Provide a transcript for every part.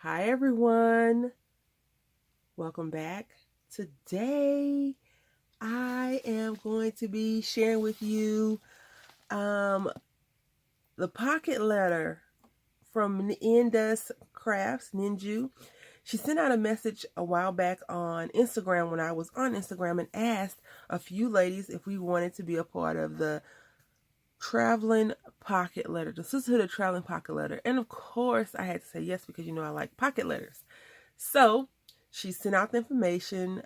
Hi everyone, welcome back. Today I am going to be sharing with you the pocket letter from DawnH Crafts, Ninju. She sent out a message a while back on Instagram when I was on Instagram and asked a few ladies if we wanted to be a part of the traveling pocket letter, the Sisterhood of Traveling Pocket Letter. And of course I had to say yes because you know I like pocket letters. So she sent out the information.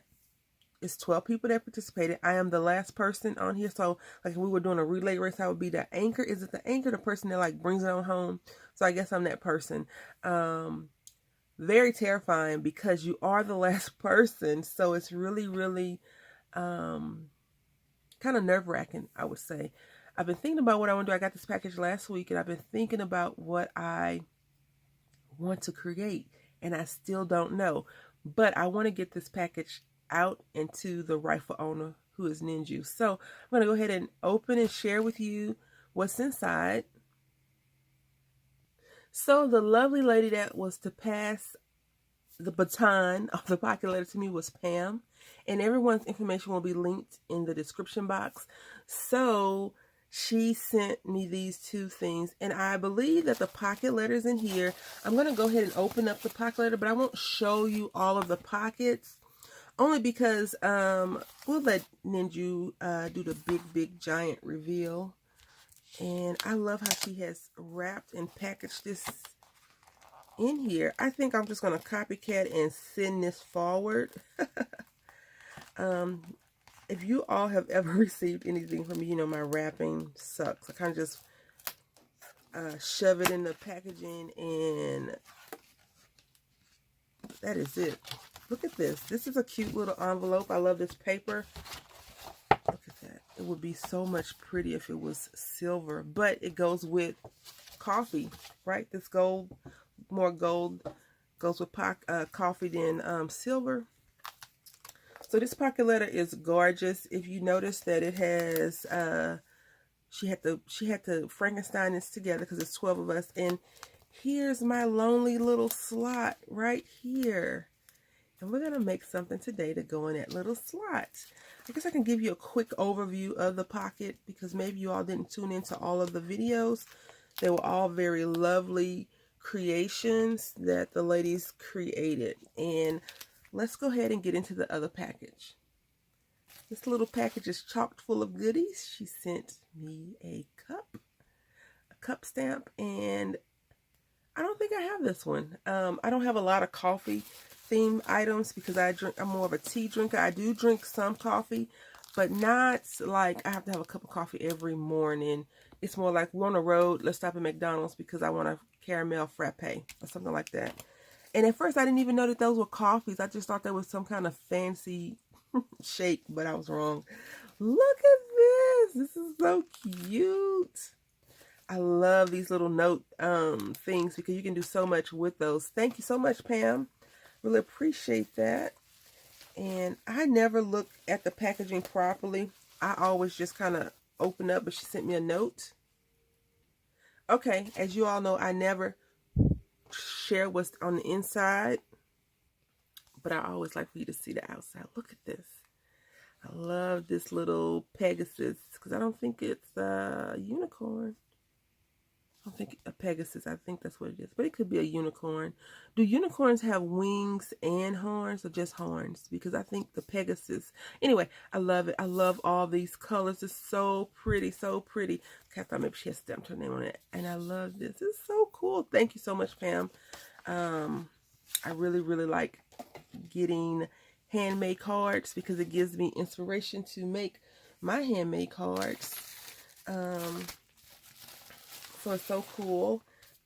It's 12 people that participated. I am the last person on here. So like if we were doing a relay race, I would be the anchor. Is it the anchor, the person that like brings it on home? So I guess I'm that person. Very terrifying because you are the last person. So it's really kind of nerve-wracking, I would say. I've been thinking about what I want to do. I got this package last week and I've been thinking about what I want to create and I still don't know. But I want to get this package out into the rightful owner, who is Ninju. So I'm going to go ahead and open and share with you what's inside. So the lovely lady that was to pass the baton of the pocket letter to me was Pam. And everyone's information will be linked in the description box. So she sent me these two things. And I believe that the pocket letter's in here. I'm going to go ahead and open up the pocket letter, but I won't show you all of the pockets. Only because we'll let Ninju do the big giant reveal. And I love how she has wrapped and packaged this in here. I think I'm just going to copycat and send this forward. If you all have ever received anything from me, you know my wrapping sucks. I kind of just shove it in the packaging and that is it. Look at this. This is a cute little envelope. I love this paper. Look at that. It would be so much prettier if it was silver, but it goes with coffee, right? This gold, more gold goes with coffee than silver. So this pocket letter is gorgeous. If you notice that it has, she had to Frankenstein this together because it's 12 of us. And here's my lonely little slot right here. And we're going to make something today to go in that little slot. I guess I can give you a quick overview of the pocket because maybe you all didn't tune into all of the videos. They were all very lovely creations that the ladies created. And let's go ahead and get into the other package. This little package is chocked full of goodies. She sent me a cup stamp, and I don't think I have this one. I don't have a lot of coffee themed items because I'm more of a tea drinker. I do drink some coffee, but not like I have to have a cup of coffee every morning. It's more like we're on the road, let's stop at McDonald's because I want a caramel frappe or something like that. And at first I didn't even know that those were coffees. I just thought that was some kind of fancy shake, but I was wrong. Look at this. This is so cute. I love these little note things because you can do so much with those. Thank you so much, Pam. Really appreciate that. And I never look at the packaging properly. I always just kind of open up, but she sent me a note. Okay, as you all know, I never share what's on the inside, but I always like for you to see the outside. Look at this. I love this little Pegasus because I don't think it's a unicorn. I don't think a Pegasus. I think that's what it is, but it could be a unicorn. Do unicorns have wings and horns or just horns? Because I think the Pegasus. Anyway, I love it. I love all these colors. It's so pretty, so pretty. I thought maybe she had stamped her name on it, and I love this. It's so cool. Thank you so much, Pam. I really like getting handmade cards because it gives me inspiration to make my handmade cards. So it's so cool.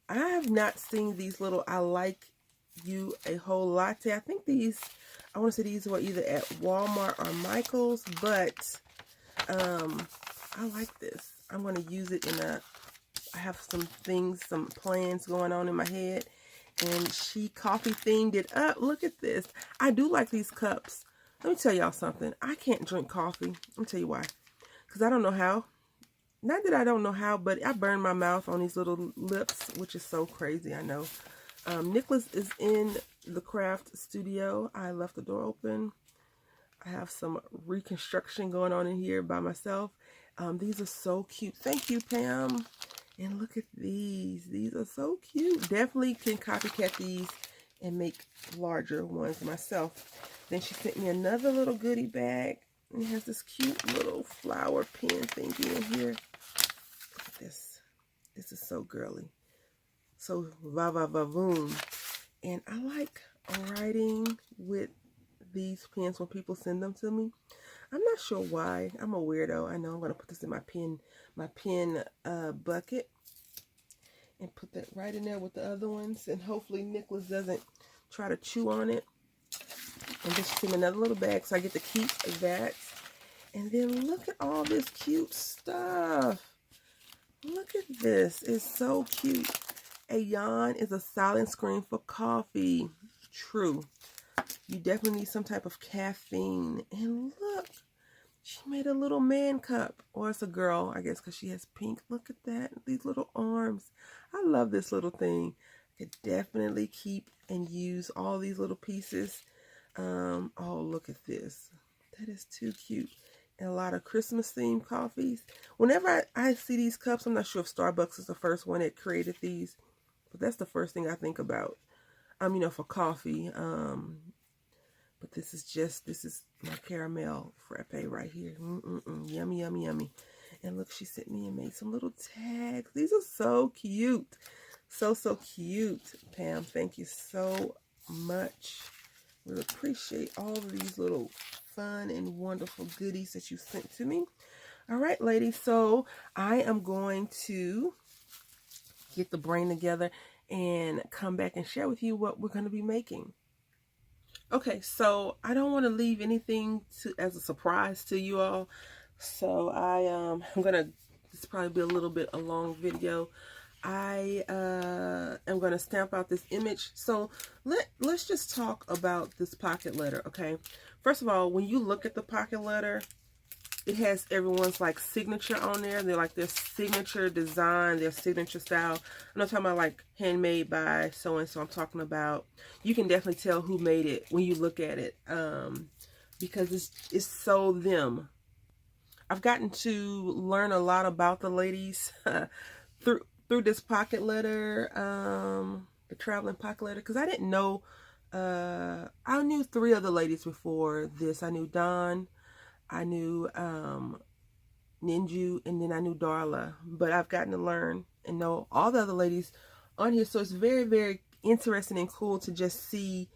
I have not seen these little I like you a whole latte. I think these, I want to say these were either at Walmart or Michael's, but I like this. I'm going to use it in I have some plans going on in my head, and she coffee themed it up. Look at this. I do like these cups. Let me tell y'all something. I can't drink coffee. Let me tell you why. Because I don't know how. Not that I don't know how, but I burn my mouth on these little lips, which is so crazy, I know. Nicholas is in the craft studio. I left the door open. I have some reconstruction going on in here by myself. These are so cute. Thank you, Pam. And look at these. These are so cute. Definitely can copycat these and make larger ones myself. Then she sent me another little goodie bag. And it has this cute little flower pen thingy in here. Look at this. This is so girly. So va-va-va-voom. And I like writing with these pens when people send them to me. I'm not sure why. I'm a weirdo. I know. I'm going to put this in my pen bucket and put that right in there with the other ones, and hopefully Nicholas doesn't try to chew on it. And then she sent me another little bag, so I get to keep that. And then look at all this cute stuff. Look at this. It's so cute. A yawn is a silent scream for coffee. True. You definitely need some type of caffeine. And look, she made a little man cup. Or it's a girl, I guess, because she has pink. Look at that. These little arms. I love this little thing. I could definitely keep and use all these little pieces. Oh, look at this. That is too cute. And a lot of Christmas themed coffees. Whenever I see these cups, I'm not sure if Starbucks is the first one that created these. But that's the first thing I think about. You know, for coffee. But this is my caramel frappe right here. Yummy, yummy, yummy. And look, she sent me and made some little tags. These are so cute. So, so cute. Pam, thank you so much. Really appreciate all of these little fun and wonderful goodies that you sent to me. All right, ladies. So I am going to get the brain together and come back and share with you what we're going to be making. Okay, so I don't want to leave anything as a surprise to you all. So I'm gonna, this probably be a little bit a long video. I am gonna stamp out this image. So let's just talk about this pocket letter, okay? First of all, when you look at the pocket letter, it has everyone's like signature on there. They're like their signature design, their signature style. I'm not talking about like handmade by so and so. I'm talking about, you can definitely tell who made it when you look at it, because it's so them. I've gotten to learn a lot about the ladies through this pocket letter, the traveling pocket letter, because I didn't know. I knew 3 other ladies before this. I knew Dawn, I knew Ninju, and then I knew Darla. But I've gotten to learn and know all the other ladies on here. So it's very, very interesting and cool to just see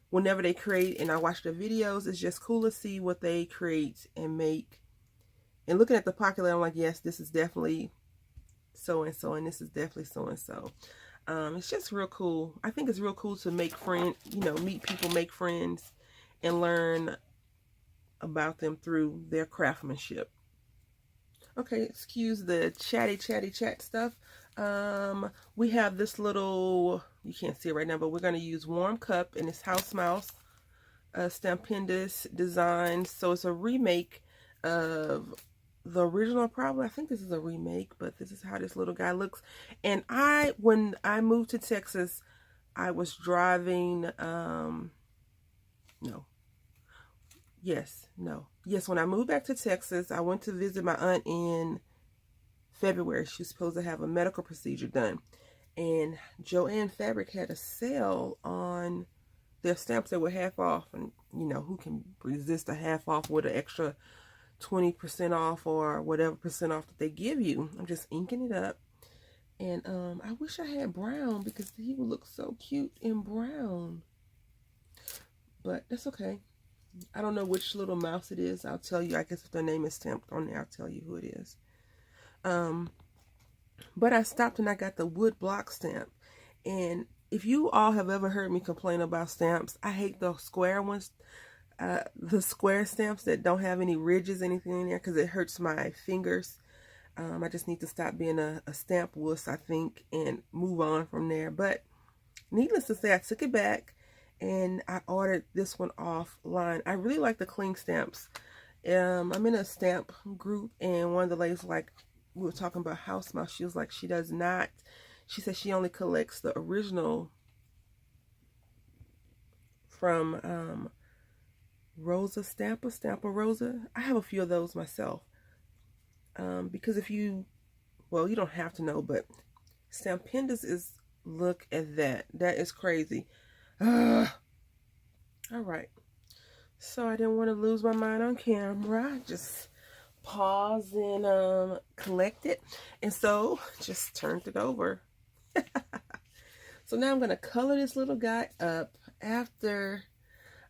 whenever they create. And I watch their videos. It's just cool to see what they create and make. And looking at the pocket letter, I'm like, yes, this is definitely so-and-so. And this is definitely so-and-so. It's just real cool. I think it's real cool to make friends, you know, meet people, make friends, and learn about them through their craftsmanship. Okay, excuse the chat stuff. We have this little, you can't see it right now, but we're going to use Warm Cup and it's House Mouse Stampendous design. So it's a remake of the original, probably. I think this is a remake, but this is how this little guy looks. And when I moved to Texas, I was driving, Yes, when I moved back to Texas, I went to visit my aunt in February. She was supposed to have a medical procedure done. And Joann Fabric had a sale on their stamps that were half off. And, you know, who can resist a half off with an extra 20% off or whatever percent off that they give you? I'm just inking it up. And I wish I had brown because he would look so cute in brown. But that's okay. I don't know which little mouse it is. I'll tell you. I guess if their name is stamped on there, I'll tell you who it is. But I stopped and I got the wood block stamp. And if you all have ever heard me complain about stamps, I hate the square ones. The square stamps that don't have any ridges, anything in there, because it hurts my fingers. I just need to stop being a stamp wuss, I think, and move on from there. But needless to say, I took it back. And I ordered this one offline. I really like the cling stamps. I'm in a stamp group, and one of the ladies, like, we were talking about House Mouse. She was like, she does not. She said she only collects the original from Rosa Stampa Rosa. I have a few of those myself. Because if you, well, you don't have to know, but Stampendas is, look at that. That is crazy. All right. So I didn't want to lose my mind on camera. Just pause and collect it. And so just turned it over. So now I'm going to color this little guy up after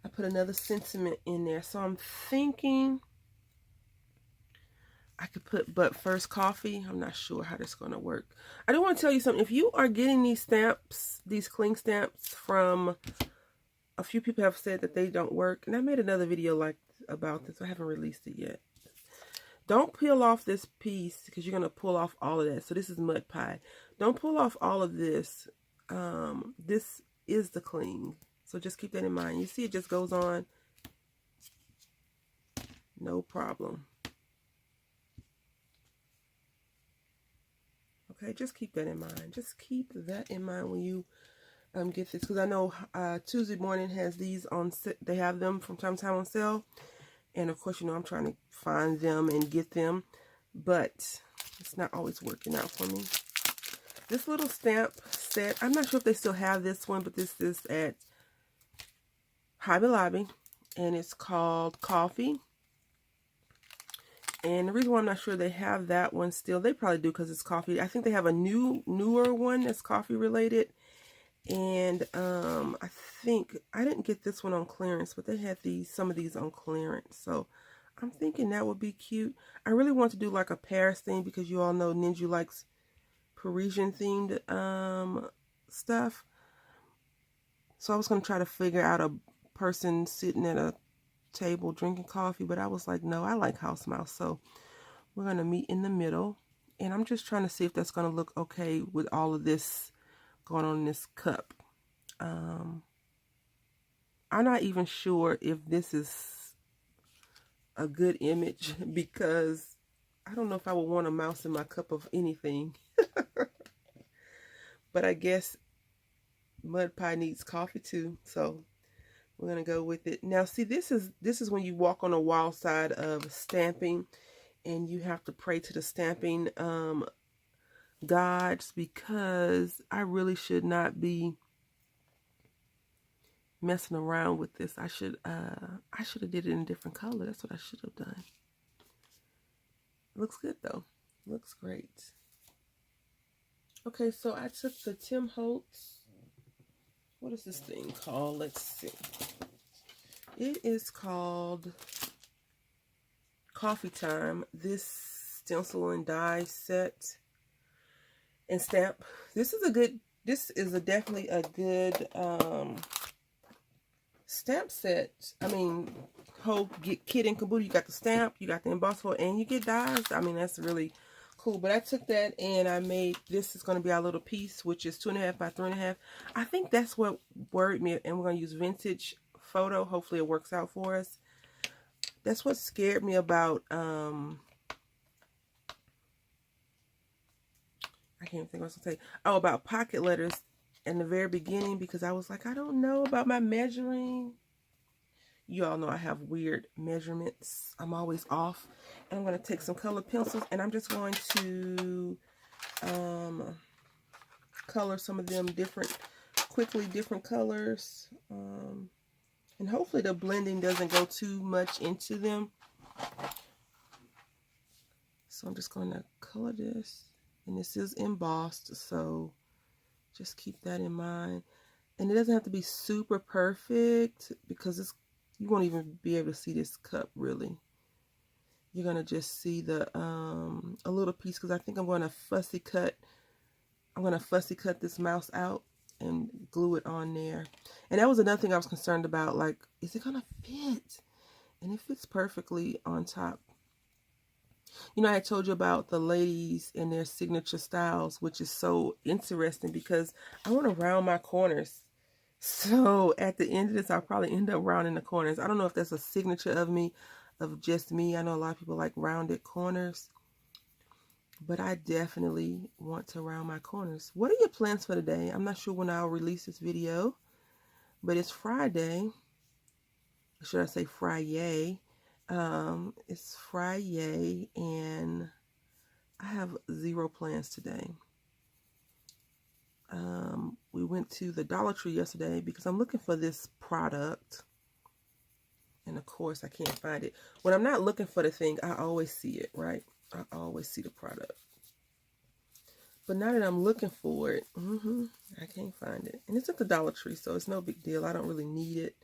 I put another sentiment in there. So I'm thinking I could put but first coffee. I'm not sure how this is going to work. I do want to tell you something. If you are getting these stamps, these cling stamps from, a few people have said that they don't work. And I made another video like about this. I haven't released it yet. Don't peel off this piece because you're going to pull off all of that. So this is mud pie. Don't pull off all of this. This is the cling. So just keep that in mind. You see it just goes on. No problem. Okay, just keep that in mind. Just keep that in mind when you get this. Because I know Tuesday Morning has these on, they have them from time to time on sale. And of course, you know, I'm trying to find them and get them. But it's not always working out for me. This little stamp set, I'm not sure if they still have this one, but this is at Hobby Lobby. And it's called Coffee. And the reason why I'm not sure they have that one still, they probably do because it's coffee. I think they have a newer one that's coffee related. And I think, I didn't get this one on clearance, but they had some of these on clearance. So I'm thinking that would be cute. I really want to do like a Paris theme because you all know Ninja likes Parisian themed stuff. So I was going to try to figure out a person sitting at a table drinking coffee, but I was like, no, I like house mouse. So we're going to meet in the middle. And I'm just trying to see if that's going to look okay with all of this going on in this cup. I'm not even sure if this is a good image because I don't know if I would want a mouse in my cup of anything. But I guess mud pie needs coffee too, so we're gonna go with it. Now see, this is when you walk on a wild side of stamping and you have to pray to the stamping gods, because I really should not be messing around with this. I should have did it in a different color. That's what I should have done. Looks good though. Looks great. Okay, so I took the Tim Holtz. What is this thing called? Let's see. It is called Coffee Time. This stencil and die set and stamp. This is definitely a good stamp set. I mean, whole kit and caboodle. You got the stamp, you got the embossable, and you get dies. I mean, that's really cool. But I took that and I made, this is going to be our little piece, which is 2.5 by 3.5. I think that's what worried me, and we're going to use vintage photo. Hopefully it works out for us. That's what scared me about I can't even think what I was going to say. Oh, about pocket letters in the very beginning, because I was like, I don't know about my measuring. You all know I have weird measurements. I'm always off. And I'm going to take some colored pencils and I'm just going to color some of them different colors. And hopefully the blending doesn't go too much into them. So I'm just going to color this. And this is embossed, so just keep that in mind. And it doesn't have to be super perfect because you won't even be able to see this cup really. You're gonna just see the a little piece, because I think I'm gonna fussy cut this mouse out and glue it on there. And that was another thing I was concerned about, like, is it gonna fit? And it fits perfectly on top. You know, I told you about the ladies and their signature styles, which is so interesting because I want to round my corners. So at the end of this, I'll probably end up rounding the corners. I don't know if that's a signature of me, of just me. I know a lot of people like rounded corners, but I definitely want to round my corners. What are your plans for today? I'm not sure when I'll release this video, but it's Friday. should I say Friday. It's Friday, and I have zero plans today. We went to the Dollar Tree yesterday because I'm looking for this product. And of course, I can't find it. When I'm not looking for the thing, I always see it, right? I always see the product. But now that I'm looking for it, I can't find it. And it's at the Dollar Tree, so it's no big deal. I don't really need it.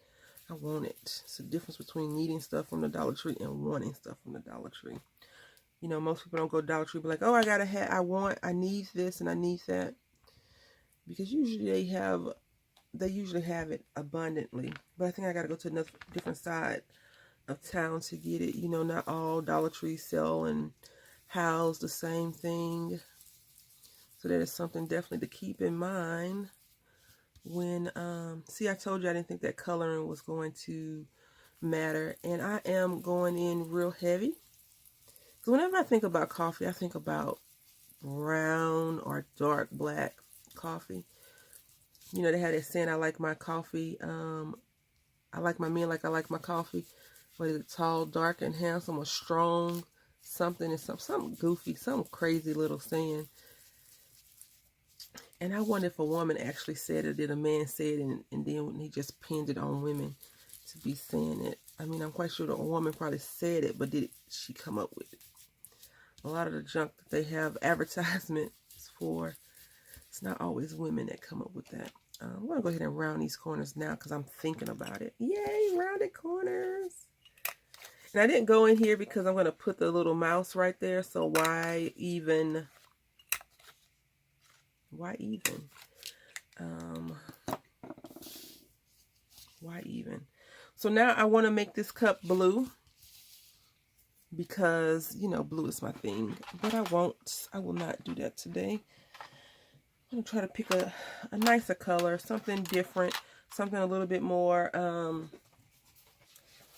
I want it. It's the difference between needing stuff from the Dollar Tree and wanting stuff from the Dollar Tree. You know, most people don't go to Dollar Tree, be like, oh, I need this and I need that. Because usually they usually have it abundantly. But I think I got to go to another different side of town to get it. You know, not all Dollar Trees sell and house the same thing. So that is something definitely to keep in mind when, see, I told you I didn't think that coloring was going to matter. And I am going in real heavy. So whenever I think about coffee, I think about brown or dark black coffee. You know, they had that saying, I like my coffee, I like my men like I like my coffee. What is it, tall, dark, and handsome, or strong, something, and something goofy, some crazy little saying. And I wonder if a woman actually said it, did a man say it, and then he just pinned it on women to be saying it. I mean, I'm quite sure that a woman probably said it, but did she come up with it? A lot of the junk that they have advertisements for, it's not always women that come up with that. I'm going to go ahead and round these corners now because I'm thinking about it. Yay, rounded corners. And I didn't go in here because I'm going to put the little mouse right there. So why even? Why even? Why even? So now I want to make this cup blue. Because, you know, blue is my thing. But I will not do that today. I'm going to try to pick a nicer color, something different, something a little bit more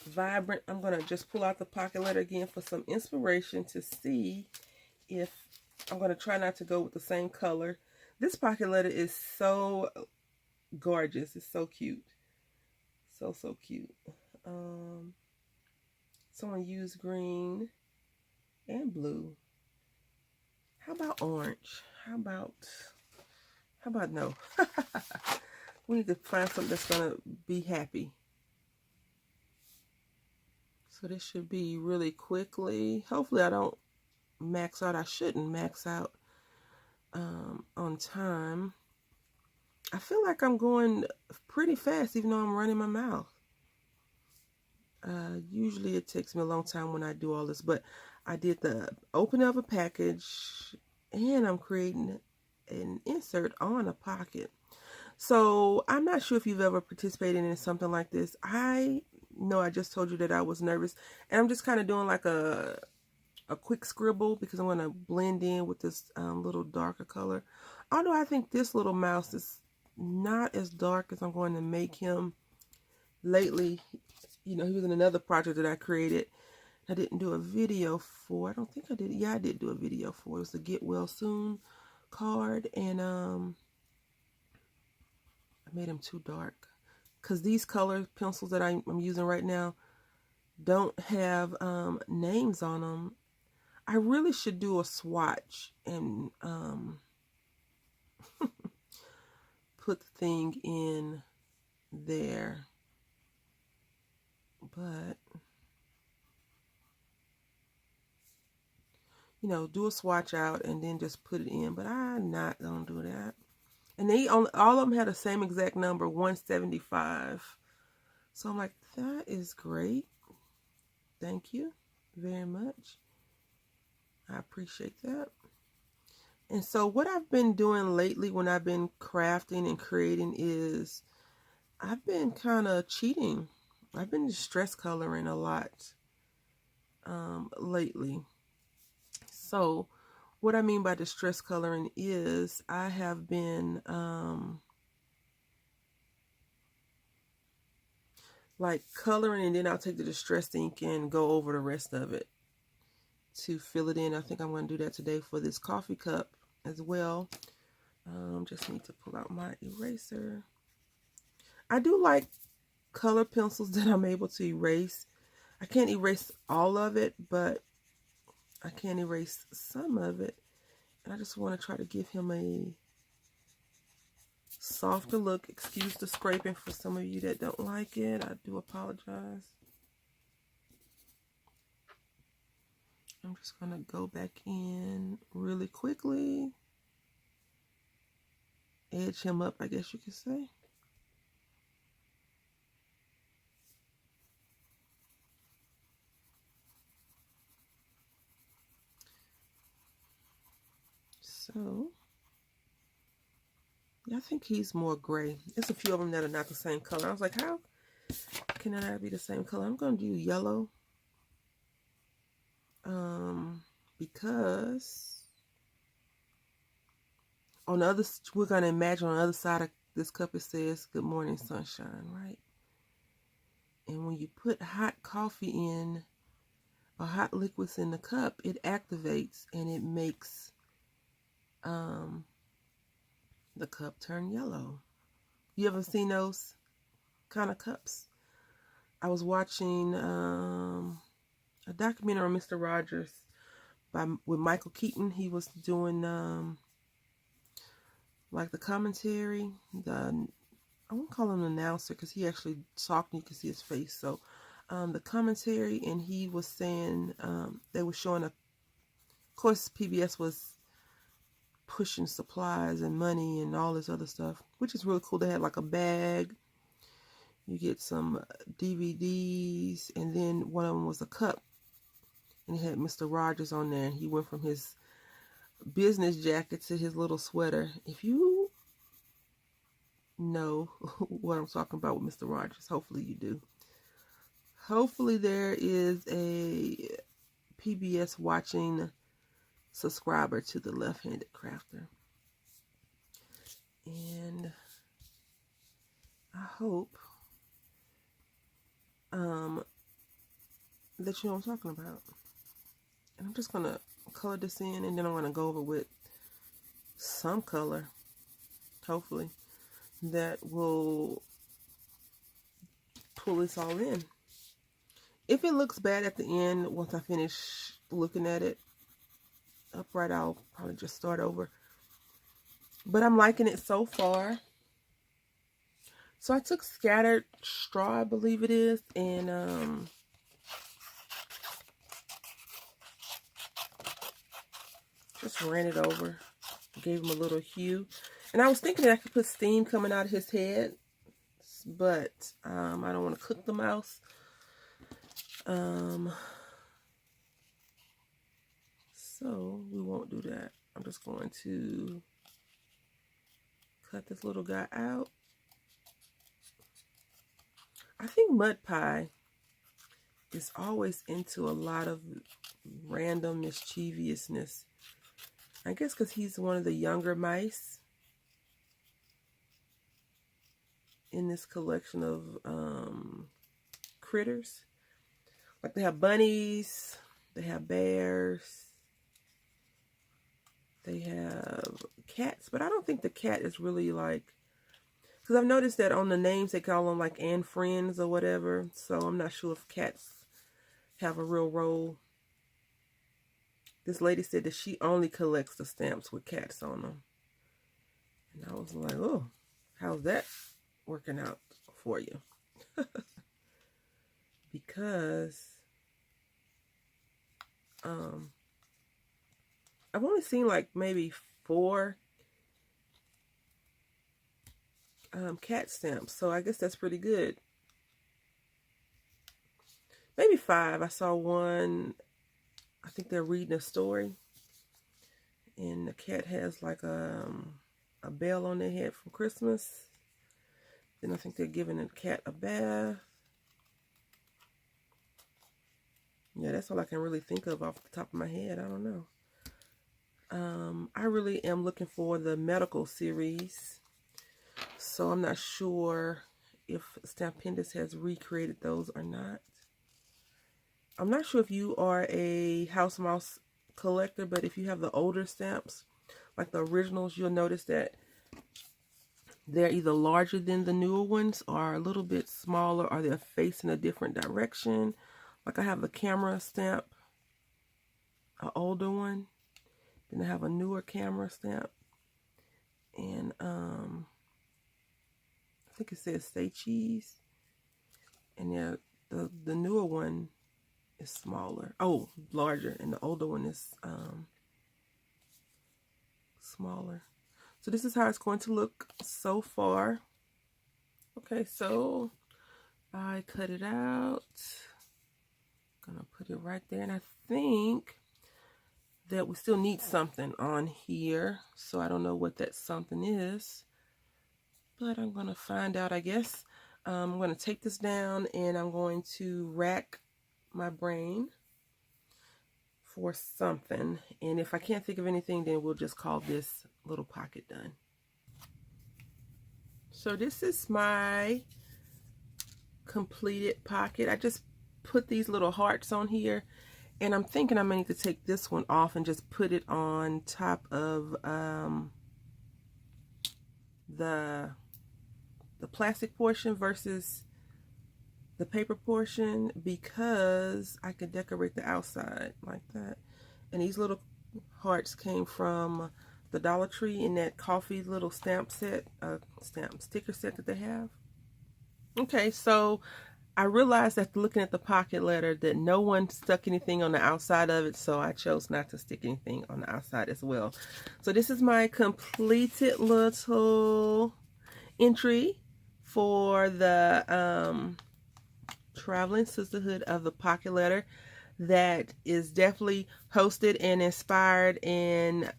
vibrant. I'm going to just pull out the pocket letter again for some inspiration to see if I'm going to try not to go with the same color. This pocket letter is so gorgeous. It's so cute. So, so cute. Someone used green and blue. How about orange? How about no? We need to find something that's going to be happy. So this should be really quickly. Hopefully I don't max out. I shouldn't max out on time. I feel like I'm going pretty fast even though I'm running my mouth. Usually it takes me a long time when I do all this, but I did the opening of a package and I'm creating an insert on a pocket. So I'm not sure if you've ever participated in something like this. I know I just told you that I was nervous, and I'm just kind of doing like a quick scribble because I'm going to blend in with this little darker color. Although I think this little mouse is not as dark as I'm going to make him. Lately, you know, he was in another project that I created. I didn't do a video for. I don't think I did. Yeah, I did do a video for. It was the Get Well Soon card, and I made him too dark because these color pencils that I'm using right now don't have names on them. I really should do a swatch and put the thing in there, but you know, do a swatch out and then just put it in, but I'm not gonna do that. And all of them had the same exact number, 175. So I'm like, that is great. Thank you very much. I appreciate that. And so what I've been doing lately when I've been crafting and creating is I've been kind of cheating. I've been distress coloring a lot lately. So what I mean by distress coloring is I have been like coloring, and then I'll take the distress ink and go over the rest of it to fill it in. I think I'm going to do that today for this coffee cup as well. Just need to pull out my eraser. I do like color pencils that I'm able to erase. I can't erase all of it, but I can erase some of it. And I just want to try to give him a softer look. Excuse the scraping for some of you that don't like it. I do apologize. I'm just going to go back in really quickly. Edge him up, I guess you could say. So, yeah, I think he's more gray. There's a few of them that are not the same color. I was like, how can it not be the same color? I'm going to do yellow. Because on the other, we're going to imagine on the other side of this cup it says, "Good morning, sunshine," right? And when you put hot coffee in, or hot liquids in the cup, it activates and it makes the cup turn yellow. You ever seen those kind of cups? I was watching a documentary on Mr. Rogers with Michael Keaton. He was doing like the commentary. I won't call him an announcer because he actually talked and you can see his face. So the commentary, and he was saying they were showing of course PBS was pushing supplies and money and all this other stuff, which is really cool. They had like a bag. You get some DVDs, and then one of them was a cup. And it had Mr. Rogers on there, and he went from his business jacket to his little sweater. If you know what I'm talking about with Mr. Rogers, hopefully you do. Hopefully there is a PBS watching subscriber to the Left-Handed Crafter. And I hope that you know what I'm talking about. And I'm just going to color this in, and then I'm going to go over with some color, hopefully, that will pull this all in. If it looks bad at the end, once I finish looking at it upright, I'll probably just start over. But I'm liking it so far. So I took scattered straw, I believe it is, and just ran it over, gave him a little hue. And I was thinking that I could put steam coming out of his head, but I don't want to cook the mouse. So we won't do that. I'm just going to cut this little guy out. I think Mud Pie is always into a lot of random mischievousness. I guess because he's one of the younger mice in this collection of critters. Like they have bunnies, they have bears, they have cats, but I don't think the cat is really like, because I've noticed that on the names they call them like and friends or whatever, so I'm not sure if cats have a real role. This lady said that she only collects the stamps with cats on them. And I was like, oh, how's that working out for you? Because I've only seen like maybe 4 cat stamps, so I guess that's pretty good. Maybe 5. I saw one, I think they're reading a story, and the cat has like a bell on their head from Christmas. Then I think they're giving the cat a bath. Yeah, that's all I can really think of off the top of my head. I don't know. I really am looking for the medical series, so I'm not sure if Stampendous has recreated those or not. I'm not sure if you are a house mouse collector, but if you have the older stamps, like the originals, you'll notice that They're either larger than the newer ones or a little bit smaller, or they're facing a different direction. Like I have a camera stamp, an older one. Then I have a newer camera stamp. And I think it says Stay Cheese. And yeah, the newer one is smaller. Oh, larger. And the older one is smaller. So this is how it's going to look so far. Okay, so I cut it out. Gonna put it right there. And I think that we still need something on here. So I don't know what that something is. But I'm gonna find out, I guess. I'm gonna take this down and I'm going to rack my brain for something. And if I can't think of anything, then we'll just call this little pocket done. So this is my completed pocket. I just put these little hearts on here, and I'm thinking I may need to take this one off and just put it on top of the plastic portion versus the paper portion, because I could decorate the outside like that. And these little hearts came from the Dollar Tree in that coffee little stamp set, sticker set that they have. Okay, so I realized after looking at the pocket letter that no one stuck anything on the outside of it, so I chose not to stick anything on the outside as well. So this is my completed little entry for the Traveling Sisterhood of the Pocket Letter that is definitely hosted and inspired and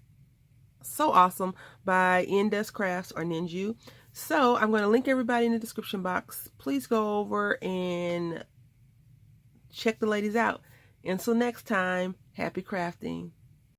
so awesome by N-Dust Crafts or Ninju. So I'm going to link everybody in the description box. Please go over and check the ladies out. Until next time, happy crafting.